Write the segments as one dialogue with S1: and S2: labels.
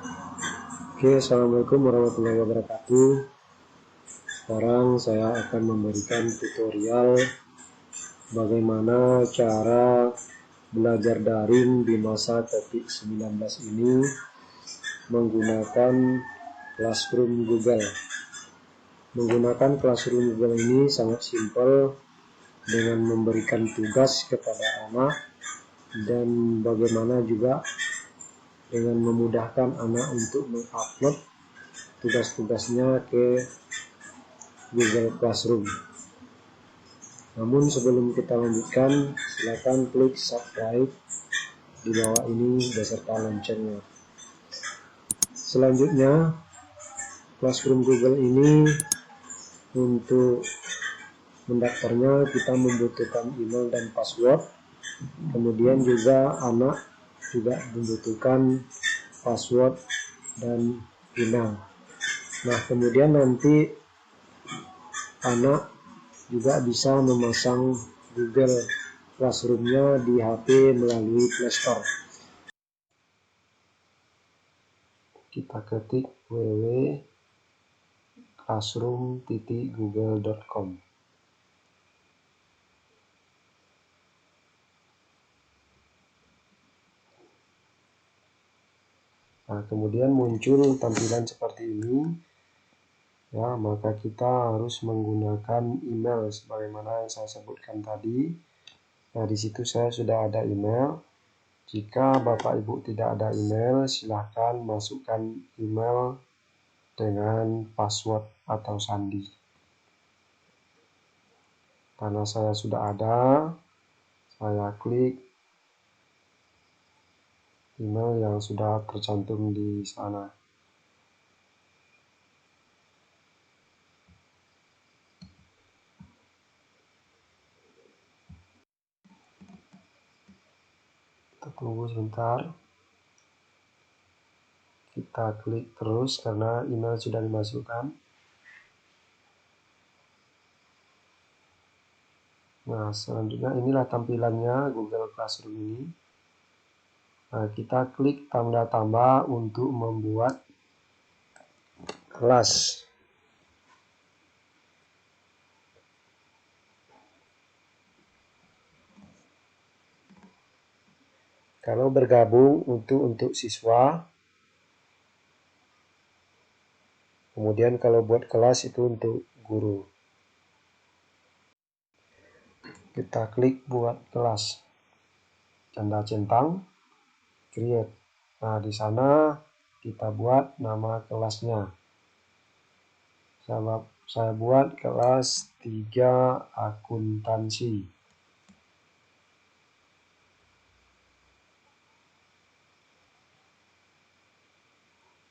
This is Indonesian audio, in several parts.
S1: Oke, assalamualaikum warahmatullahi wabarakatuh. Sekarang saya akan memberikan tutorial bagaimana cara belajar daring di masa COVID-19 ini menggunakan Classroom Google. Menggunakan Classroom Google ini sangat simpel dengan memberikan tugas kepada anak dan bagaimana juga dengan memudahkan anak untuk mengupload tugas-tugasnya ke Google Classroom. Namun sebelum kita lanjutkan, silakan klik subscribe di bawah ini beserta loncengnya. Selanjutnya, Classroom Google ini untuk mendaftarnya kita membutuhkan email dan password. Kemudian juga anak juga membutuhkan password dan email. Nah, kemudian nanti anak juga bisa memasang Google Classroom-nya di HP melalui Play Store. Kita ketik www.classroom.google.com. Nah, kemudian muncul tampilan seperti ini. Ya, maka kita harus menggunakan email sebagaimana yang saya sebutkan tadi. Nah, di situ saya sudah ada email. Jika Bapak Ibu tidak ada email, silahkan masukkan email dengan password atau sandi. Karena saya sudah ada, saya klik email yang sudah tercantum di sana. Kita tunggu sebentar. Kita klik terus karena email sudah dimasukkan. Nah, selanjutnya inilah tampilannya Google Classroom ini. Nah, kita klik tanda tambah untuk membuat kelas. Kalau bergabung untuk siswa. Kemudian kalau buat kelas itu untuk guru. Kita klik buat kelas. Tanda centang, create. Nah, di sana kita buat nama kelasnya. Saya buat kelas 3 akuntansi.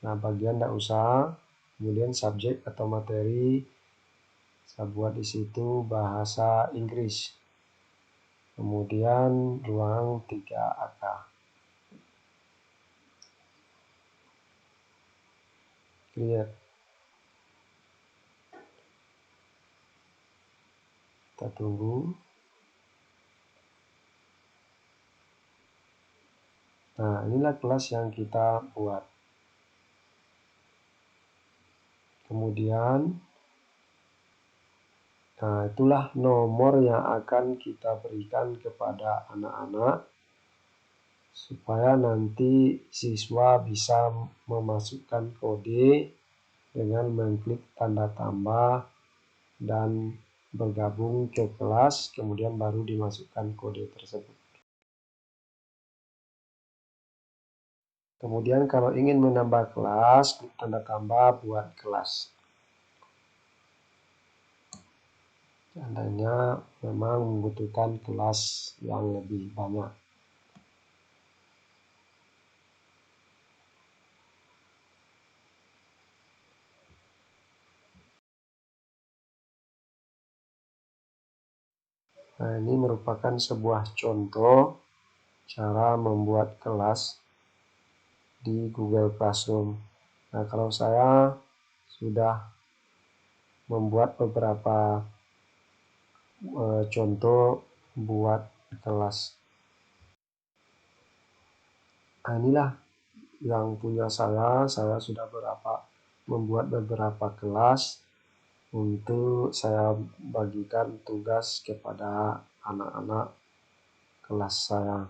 S1: Nah, bagian tidak usah. Kemudian subjek atau materi saya buat di situ bahasa Inggris. Kemudian ruang 3AK. Create. Kita tunggu. Nah, inilah kelas yang kita buat. Kemudian, nah itulah nomor yang akan kita berikan kepada anak-anak supaya nanti siswa bisa memasukkan kode dengan mengklik tanda tambah dan bergabung ke kelas, kemudian baru dimasukkan kode tersebut. Kemudian kalau ingin menambah kelas, klik tanda tambah buat kelas. Seandainya memang membutuhkan kelas yang lebih banyak. Nah, ini merupakan sebuah contoh cara membuat kelas di Google Classroom. Nah, kalau saya sudah membuat beberapa contoh buat kelas. Nah, inilah yang punya saya sudah membuat beberapa kelas untuk saya bagikan tugas kepada anak-anak kelas saya.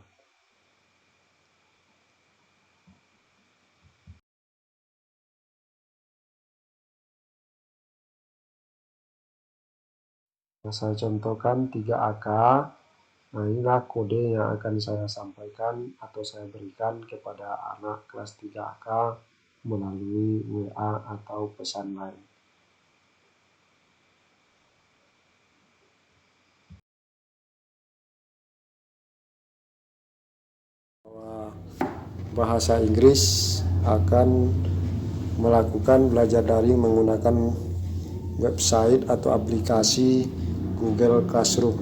S1: Saya contohkan 3AK. Nah, inilah kode yang akan saya sampaikan atau saya berikan kepada anak kelas 3AK melalui WA atau pesan lain. Bahasa Inggris akan melakukan belajar daring menggunakan website atau aplikasi Google Classroom.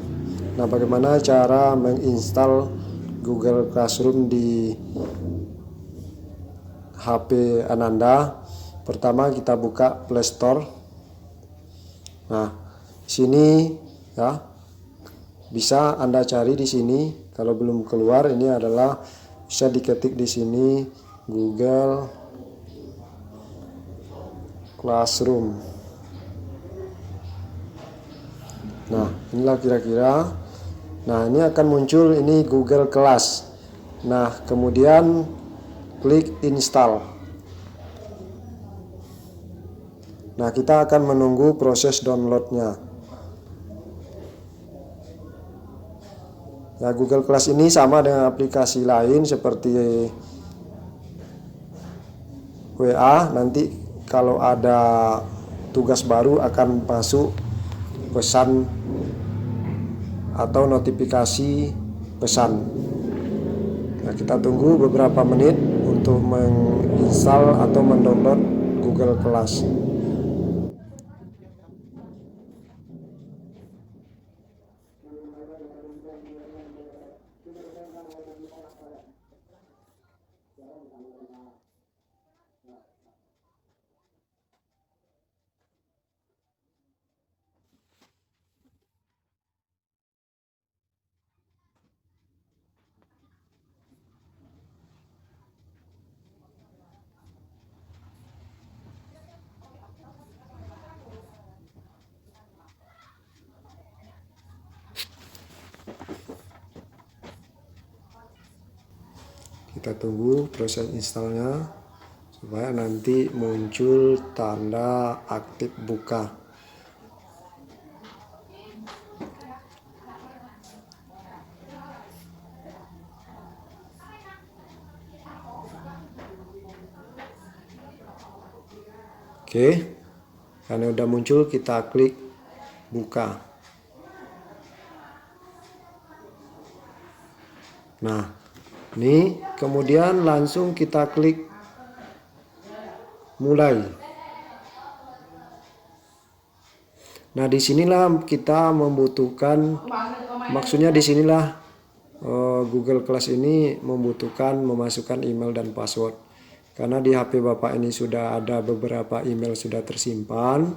S1: Nah, bagaimana cara menginstal Google Classroom di HP Ananda? Pertama kita buka Play Store. Nah, sini ya bisa Anda cari di sini. Kalau belum keluar, ini adalah bisa diketik di sini Google Classroom. Nah, inilah kira-kira. Nah, ini akan muncul ini Google Class. Nah, kemudian klik install. Nah, kita akan menunggu proses downloadnya. Nah, Google Class ini sama dengan aplikasi lain seperti WA. Nanti kalau ada tugas baru akan masuk pesan atau notifikasi pesan. Nah, kita tunggu beberapa menit untuk menginstal atau mendownload Google Class. Kita tunggu proses installnya supaya nanti muncul tanda aktif buka. Oke, karena udah muncul kita klik buka. Nah, ini kemudian langsung kita klik mulai. Nah, disinilah kita membutuhkan, maksudnya disinilah Google Class ini membutuhkan memasukkan email dan password. Karena di HP Bapak ini sudah ada beberapa email sudah tersimpan,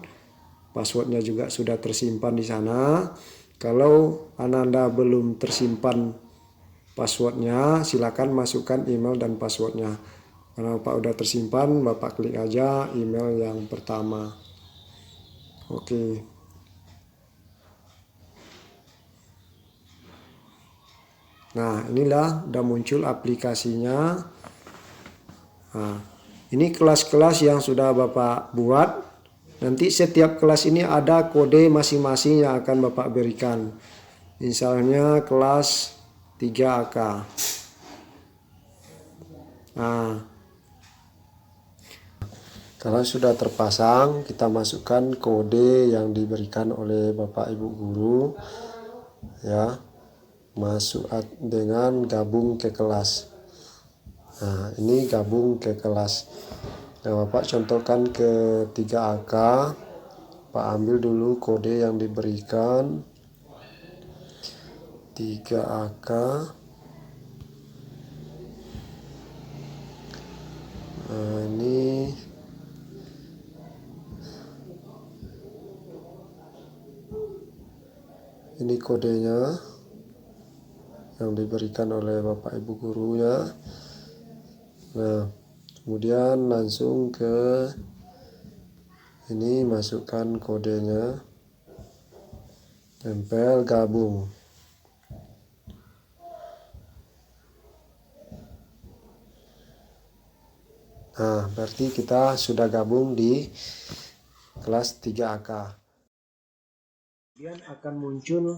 S1: passwordnya juga sudah tersimpan di sana. Kalau Ananda belum tersimpan passwordnya, silakan masukkan email dan passwordnya. Karena Bapak udah tersimpan, Bapak klik aja email yang pertama. Oke. Nah, inilah udah muncul aplikasinya. Nah, ini kelas-kelas yang sudah Bapak buat. Nanti setiap kelas ini ada kode masing-masing yang akan Bapak berikan. Misalnya kelas 3AK. Nah, kalau sudah terpasang, kita masukkan kode yang diberikan oleh Bapak Ibu guru. Ya, masuk dengan gabung ke kelas. Nah, ini gabung ke kelas. Nah, Bapak contohkan ke 3AK. Pak ambil dulu kode yang diberikan 3AK. Nah, ini kodenya yang diberikan oleh Bapak Ibu gurunya. Nah, Kemudian langsung ke ini, masukkan kodenya, tempel, gabung. Nah, berarti kita sudah gabung di kelas 3AK. Kemudian akan muncul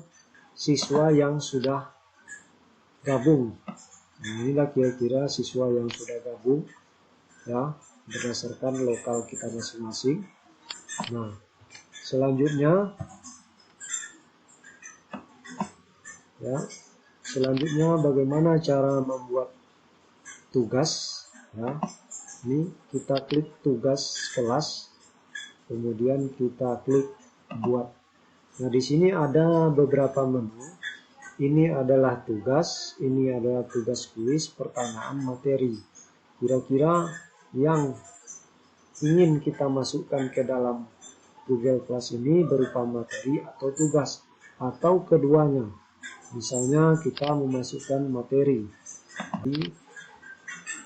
S1: siswa yang sudah gabung. Nah, inilah kira-kira siswa yang sudah gabung ya, berdasarkan lokal kita masing-masing. Nah, selanjutnya bagaimana cara membuat tugas ya. Ini kita klik tugas kelas, kemudian kita klik buat. Nah, di sini ada beberapa menu. Ini adalah tugas, ini adalah tugas kuis, pertanyaan, materi. Kira-kira yang ingin kita masukkan ke dalam Google Class ini berupa materi atau tugas, atau keduanya. Misalnya kita memasukkan materi. Jadi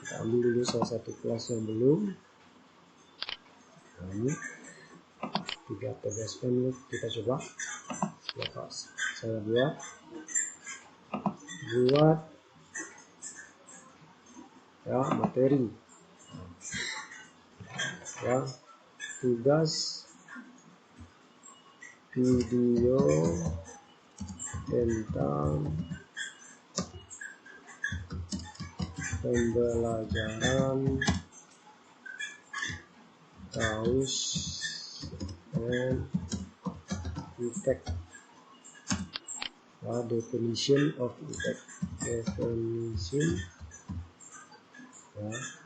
S1: kita ambil dulu salah satu kelas yang belum. Nah, ini 3 tugaskan, kita coba. Saya buat ya materi ya, tugas video tentang pembelajaran kaus and effect. Definition of effect.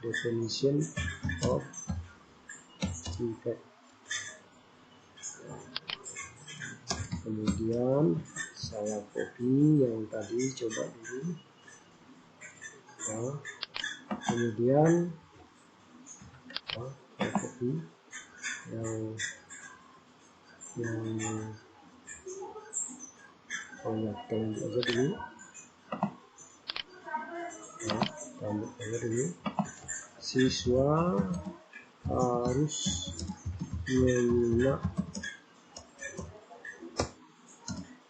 S1: Definition of effect. Kemudian saya copy yang tadi, coba dulu ya. Kemudian saya copy yang tambah aja dulu ya, tambah aja dulu. Siswa harus menyimak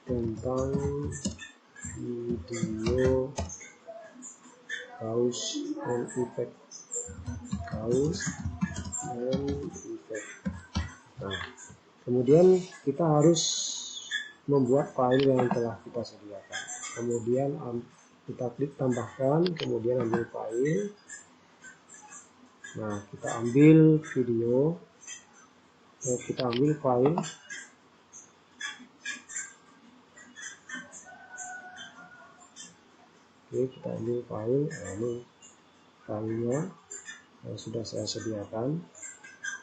S1: tentang video cause and effect. Nah, kemudian kita harus membuat file yang telah kita sediakan. Kemudian kita klik tambahkan, kemudian ambil file. Nah, kita ambil video, kita ambil file. Oke, kita ambil file. Nah, ini filenya yang sudah saya sediakan.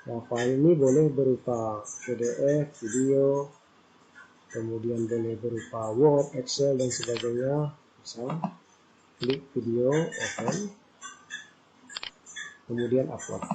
S1: Nah, file ini boleh berupa PDF, video, kemudian boleh berupa Word, Excel, dan sebagainya. Bisa klik video, open, kemudian upload.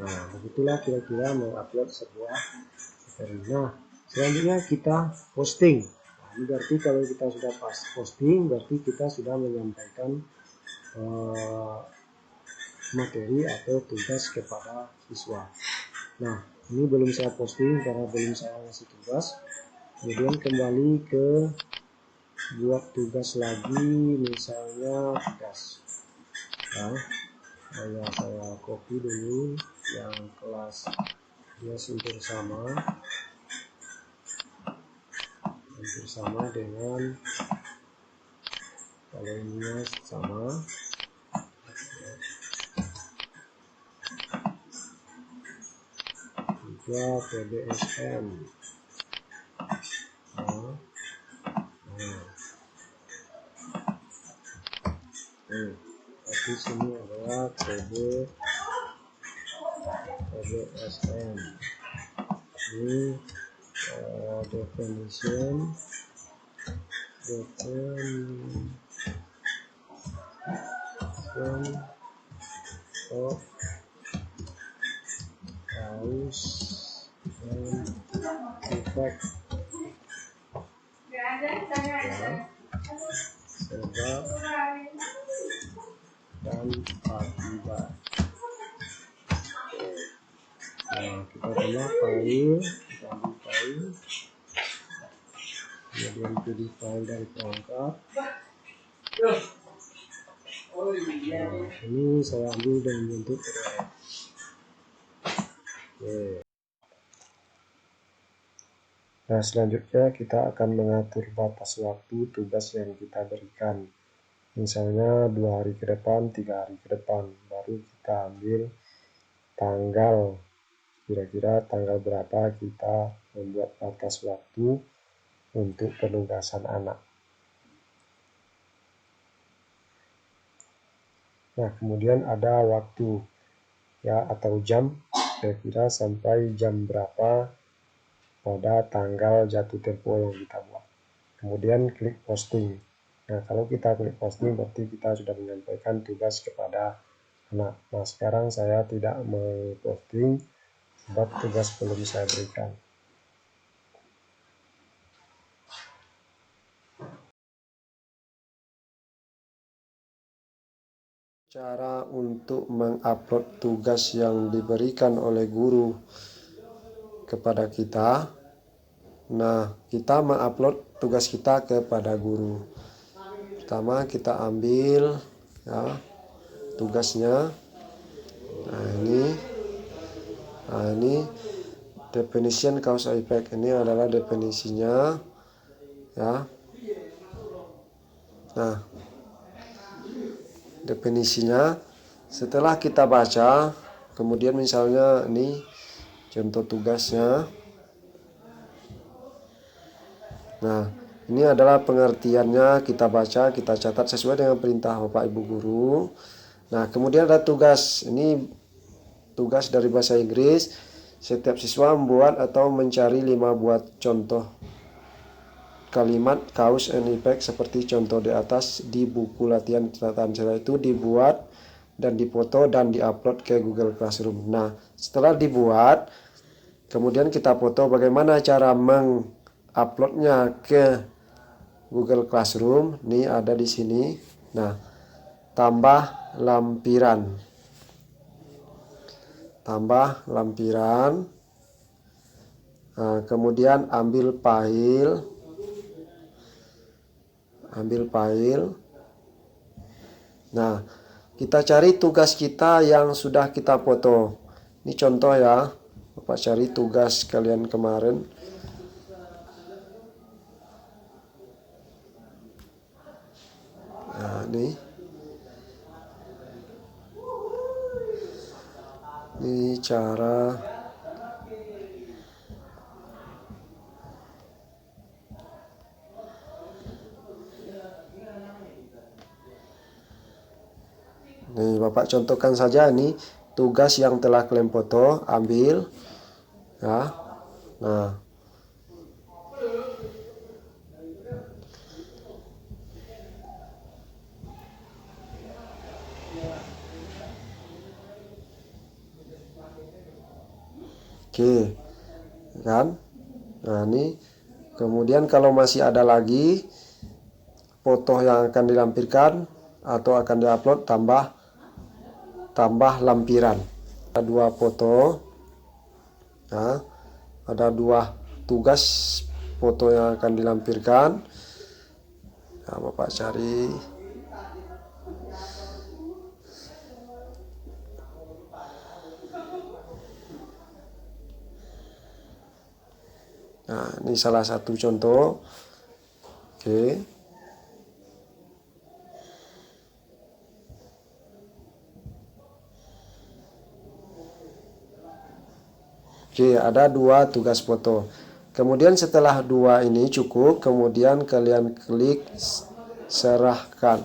S1: Nah, begitulah kira-kira mengupload sebuah materi. Nah, selanjutnya kita posting. Nah, ini berarti kalau kita sudah posting, berarti kita sudah menyampaikan materi atau tugas kepada siswa. Nah, ini belum saya posting karena belum saya ngasih tugas. Kemudian kembali ke buat tugas lagi, misalnya tugas. Nah, saya copy dulu yang kelas dia hampir sama dengan kalau ini sama. Juga PDSM. Tapi sini adalah WSN. Ini definition of cause and effect, ya, sebab dan akibat. Nah, kita pilih file, kita ambil file, kemudian pilih file dari perangkat. Nah, ini saya ambil dengan bentuk PDF. Oke. Nah, selanjutnya kita akan mengatur batas waktu tugas yang kita berikan. Misalnya 2 hari ke depan, 3 hari ke depan. Baru kita ambil tanggal, kira-kira tanggal berapa kita membuat batas waktu untuk penugasan anak. Nah, kemudian ada waktu, ya, atau jam, kira-kira sampai jam berapa pada tanggal jatuh tempo yang kita buat. Kemudian klik posting. Nah, kalau kita klik posting berarti kita sudah menyampaikan tugas kepada anak. Nah, sekarang saya tidak mau posting sebab tugas belum saya berikan. Cara untuk mengupload tugas yang diberikan oleh guru kepada kita. Nah, kita mengupload tugas kita kepada guru. Pertama kita ambil, ya, tugasnya. Nah, ini definition cause effect. Ini adalah definisinya, ya. Nah, definisinya setelah kita baca, kemudian misalnya ini contoh tugasnya. Nah, ini adalah pengertiannya, kita baca, kita catat sesuai dengan perintah Bapak Ibu guru. Nah, kemudian ada tugas. Ini tugas dari bahasa Inggris. Setiap siswa membuat atau mencari 5 buah contoh kalimat cause and effect seperti contoh di atas di buku latihan catatan. Setelah itu dibuat dan dipoto dan diupload ke Google Classroom. Nah, setelah dibuat, kemudian kita foto bagaimana cara uploadnya ke Google Classroom. Ini ada di sini. Nah, tambah lampiran. Nah, kemudian ambil file. Nah, kita cari tugas kita yang sudah kita foto. Ini contoh, ya. Bapak cari tugas kalian kemarin. Nah, ini cara nih, Bapak contohkan saja ini tugas yang telah kalian foto, ambil, ya. Nah, oke, kan? Nah, ini kemudian kalau masih ada lagi foto yang akan dilampirkan atau akan diupload, tambah lampiran. Ada 2 foto, nah, ada 2 tugas foto yang akan dilampirkan. Nah, Bapak cari. Nah, ini salah satu contoh. Oke. Oke, ada 2 tugas foto. Kemudian setelah 2 ini cukup, kemudian kalian klik serahkan.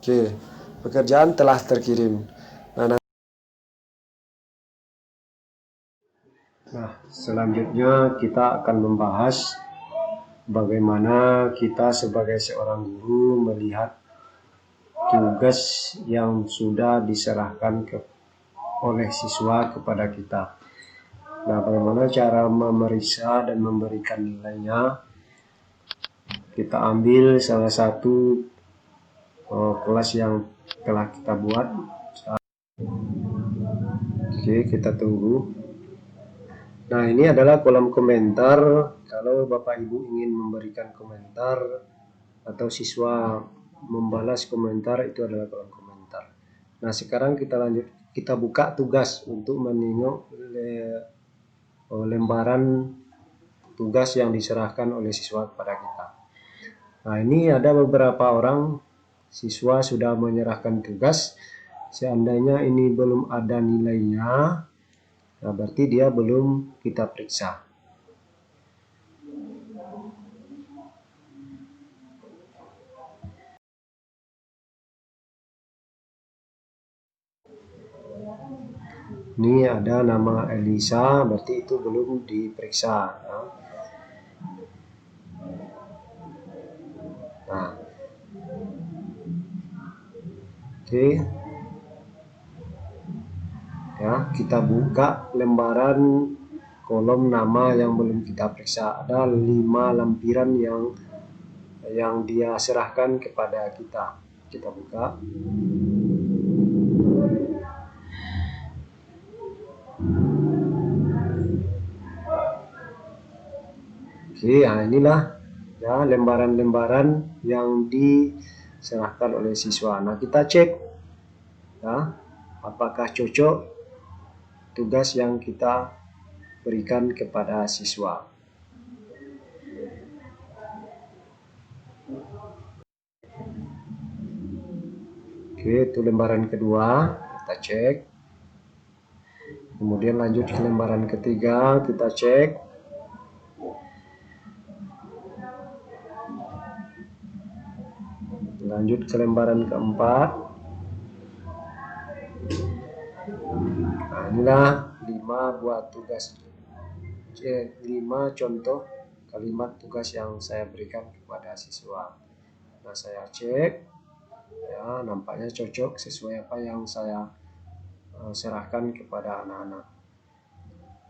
S1: Oke, pekerjaan telah terkirim. Nah, selanjutnya kita akan membahas bagaimana kita sebagai seorang guru melihat tugas yang sudah diserahkan oleh siswa kepada kita. Nah, bagaimana cara memeriksa dan memberikan nilainya? Kita ambil salah satu kelas yang telah kita buat. Oke, kita tunggu. Nah, ini adalah kolom komentar. Kalau Bapak Ibu ingin memberikan komentar atau siswa membalas komentar, itu adalah kolom komentar. Nah, sekarang kita buka tugas untuk menengok lembaran tugas yang diserahkan oleh siswa kepada kita. Nah, ini ada beberapa orang siswa sudah menyerahkan tugas. Seandainya ini belum ada nilainya, nah berarti dia belum kita periksa. Ini ada nama Elisa, berarti itu belum diperiksa. Nah, oke. Ya, kita buka lembaran kolom nama yang belum kita periksa. Ada 5 lampiran yang dia serahkan kepada kita. Kita buka. Oke, nah inilah ya lembaran-lembaran yang diserahkan oleh siswa. Nah, kita cek ya, apakah cocok tugas yang kita berikan kepada siswa. Oke, itu lembaran kedua, kita cek. Kemudian lanjut ke lembaran ketiga, kita cek. Lanjut ke lembaran keempat. Nah, inilah 5 buah tugas, 5 contoh kalimat tugas yang saya berikan kepada siswa. Nah, saya cek ya, nampaknya cocok sesuai apa yang saya serahkan kepada anak-anak.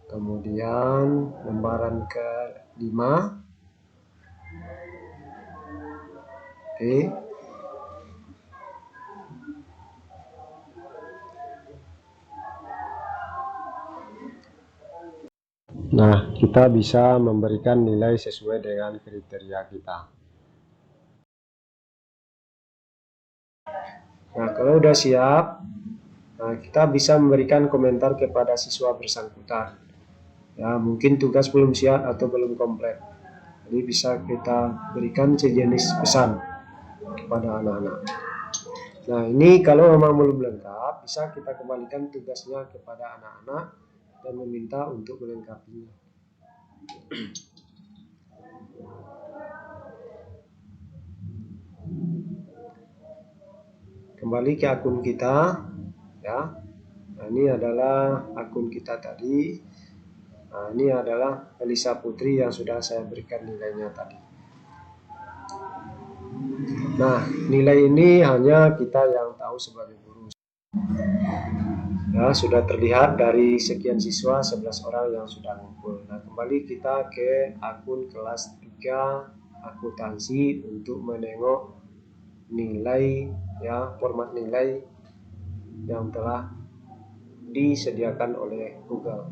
S1: Kemudian lembaran ke-5, oke. Nah, kita bisa memberikan nilai sesuai dengan kriteria kita. Nah, kalau udah siap, nah, kita bisa memberikan komentar kepada siswa bersangkutan. Ya, mungkin tugas belum siap atau belum komplit. Jadi bisa kita berikan sejenis pesan kepada anak-anak. Nah, ini kalau memang belum lengkap, bisa kita kembalikan tugasnya kepada anak-anak dan meminta untuk melengkapinya. Kembali ke akun kita ya. Nah, ini adalah akun kita tadi. Nah, ini adalah Elisa Putri yang sudah saya berikan nilainya tadi. Nah, nilai ini hanya kita yang tahu sebagai guru. Ya, sudah terlihat dari sekian siswa 11 orang yang sudah ngumpul. Nah, kembali kita ke akun kelas 3 akuntansi untuk menengok nilai ya, format nilai yang telah disediakan oleh Google.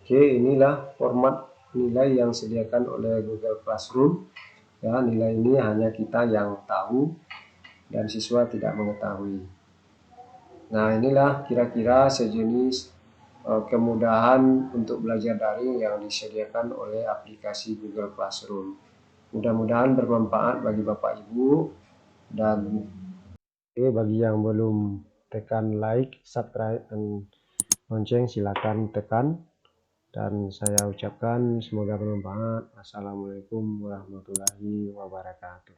S1: Oke, inilah format nilai yang disediakan oleh Google Classroom. Ya, nilai ini hanya kita yang tahu dan siswa tidak mengetahui. Nah, inilah kira-kira sejenis kemudahan untuk belajar daring yang disediakan oleh aplikasi Google Classroom. Mudah-mudahan bermanfaat bagi Bapak Ibu, dan bagi yang belum tekan like, subscribe, dan lonceng silakan tekan. Dan saya ucapkan semoga bermanfaat. Assalamualaikum warahmatullahi wabarakatuh.